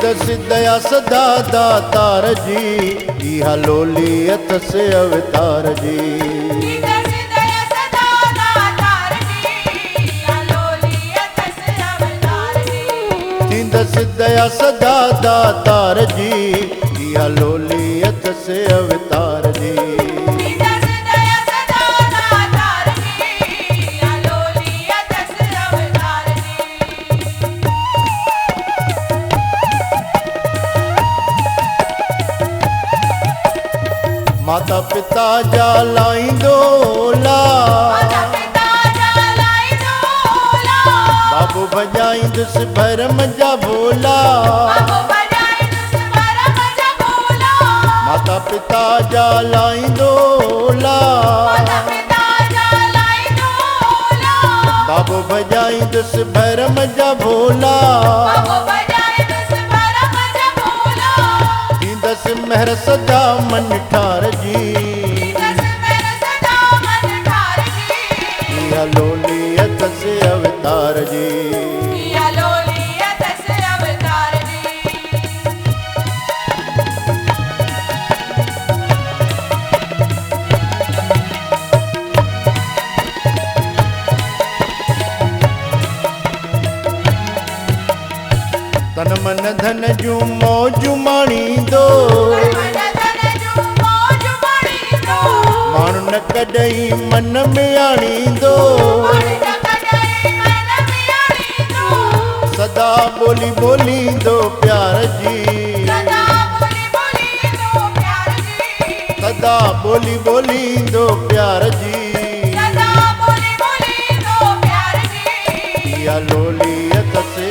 दस दया सदा दातार जी, इहा लोलियत से अवतार जी। दस दया सदा दातार जी, इहा लोलियत से अवतार जी। दस दया सदा दातार जी, इहा लोलियत से अवतार जी। दस दया सदा दातार जी, इहा लोलियत से अवतार जी। माता पिता जा लाईंदोला, माता पिता जा लाईंदोला, बाबू भॼाईंदुस भरम जा भोला। बाबू भॼाईंदुस भरम जा भोला। माता पिता जा लाईंदोला, माता पिता जा लाईंदोला, बाबू भॼाईंदुस भरम जा भोला। बाबू भॼाईंदुस भरम जा भोला। दींदस महर सदा मन ठार जी, दस मेरे सदा मन ठार जी, इहा लोलियत से अवतार जी। इहा लोलियत से अवतार जी। तन मन धन जूं मौजूं माणींदो, मन धन जूं मौज माणींदो, माण्हू न कॾहिं मन में आणींदो। मन न कॾहिं मन में आणींदो, सदा ॿोली ॿोलींदो प्यार जी, सदा बोली बोलींदो प्यार जी। सदा ॿोली ॿोलींदो प्यार जी। सदा बोली बोलींदो प्यार जी। इहा लोलियत से